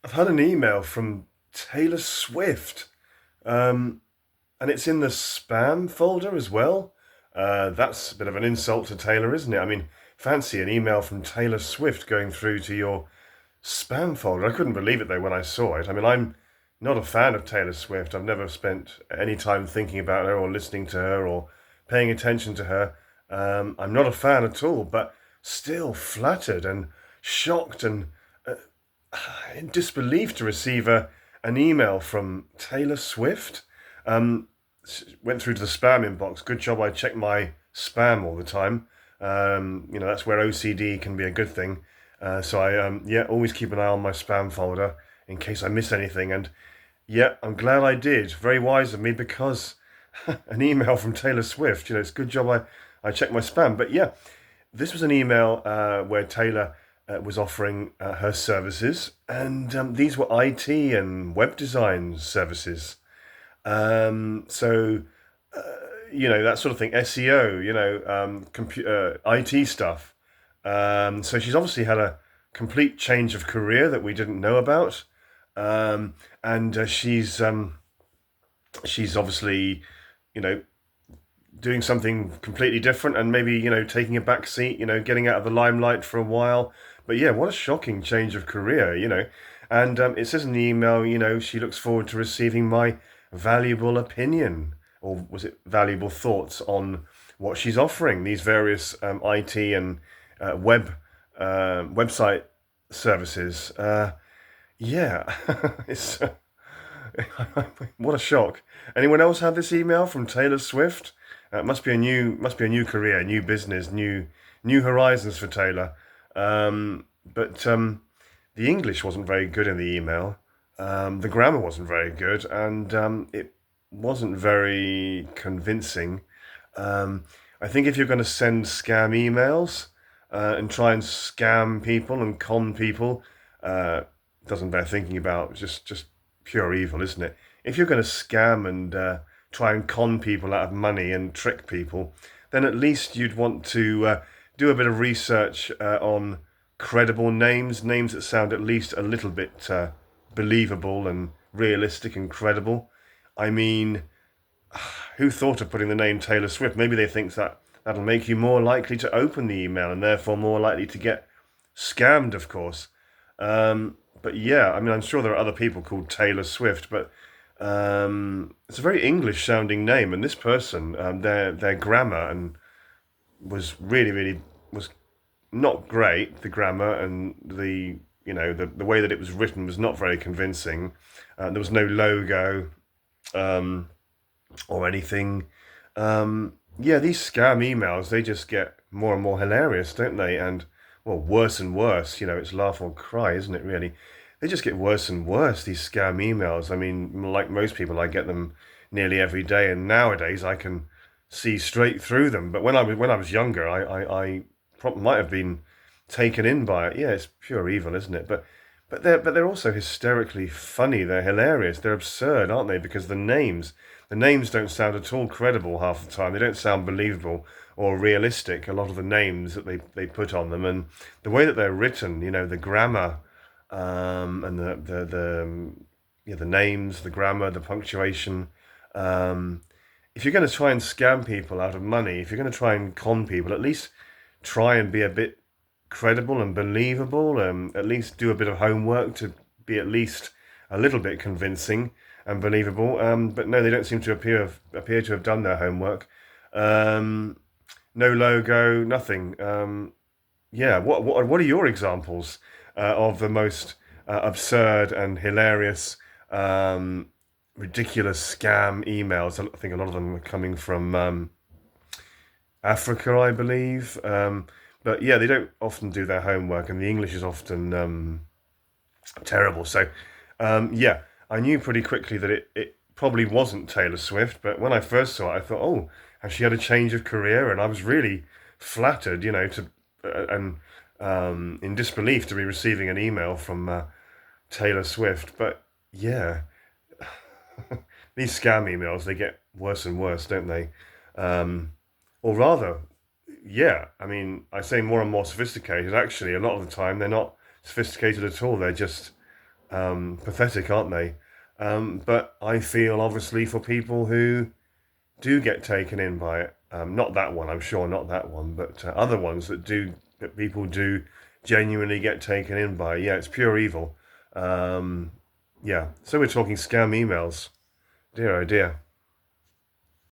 I've had an email from Taylor Swift, um, and it's in the spam folder as well. That's a bit of an insult to Taylor, isn't it? I mean, fancy an email from Taylor Swift going through to your spam folder. I couldn't believe it though when I saw it. I mean, I'm not a fan of Taylor Swift. I've never spent any time thinking about her or listening to her or paying attention to her. I'm not a fan at all, but still flattered and shocked and in disbelief to receive an email from Taylor Swift. Um, Went through to the spam inbox. Good job I check my spam all the time. That's where OCD can be a good thing. So I always keep an eye on my spam folder in case I miss anything. And yeah, I'm glad I did. Very wise of me because an email from Taylor Swift. It's a good job I checked my spam. But yeah, this was an email where Taylor was offering her services, and these were IT and web design services. So, that sort of thing, SEO, computer IT stuff. So she's obviously had a complete change of career that we didn't know about, and she's obviously, you know, doing something completely different and maybe, taking a back seat, getting out of the limelight for a while. But yeah, what a shocking change of career. And it says in the email, she looks forward to receiving my valuable opinion, or was it valuable thoughts on what she's offering, these various IT and website services. Yeah, it's what a shock. Anyone else had this email from Taylor Swift? Must be a new career, new business, new horizons for Taylor. But the English wasn't very good in the email. The grammar wasn't very good, and it wasn't very convincing. I think if you're going to send scam emails and try and scam people and con people, doesn't bear thinking about. Just pure evil, isn't it? If you're going to scam and try and con people out of money and trick people, then at least you'd want to do a bit of research on credible names that sound at least a little bit believable and realistic and credible. I mean, who thought of putting the name Taylor Swift? Maybe they think that'll make you more likely to open the email and therefore more likely to get scammed, of course. But yeah, I mean, I'm sure there are other people called Taylor Swift, but it's a very English sounding name. And this person, their grammar and was really was not great. The grammar and the way that it was written was not very convincing. There was no logo um, or anything. Yeah, these scam emails, they just get more and more hilarious, don't they? And well, worse and worse. It's laugh or cry, isn't it? Really, they just get worse and worse. These scam emails. I mean, like most people, I get them nearly every day, and nowadays I can see straight through them. But when I was younger, I might have been taken in by it. Yeah, it's pure evil, isn't it? But they're also hysterically funny. They're hilarious. They're absurd, aren't they? Because the names don't sound at all credible half the time. They don't sound believable or realistic. A lot of the names that they put on them, and the way that they're written, the grammar, and the names, the grammar, the punctuation. Um, if you're going to try and scam people out of money, if you're going to try and con people, at least try and be a bit credible and believable. At least do a bit of homework to be at least a little bit convincing and believable. But no, they don't seem to appear to have done their homework. Um, no logo, nothing. Yeah, what are your examples of the most absurd and hilarious, ridiculous scam emails? I think a lot of them are coming from Africa, I believe. But yeah, they don't often do their homework, and the English is often terrible. So yeah, I knew pretty quickly that it probably wasn't Taylor Swift. But when I first saw it, I thought, oh, has she had a change of career? And I was really flattered, to and in disbelief to be receiving an email from Taylor Swift. But yeah, these scam emails, they get worse and worse, don't they? Or rather, yeah, I mean, I say more and more sophisticated. Actually, a lot of the time they're not sophisticated at all. They're just Pathetic, aren't they? But I feel obviously for people who do get taken in by it. Not that one, I'm sure, not that one, but other ones that people do genuinely get taken in by. Yeah, it's pure evil. Yeah, so we're talking scam emails. Dear, oh dear.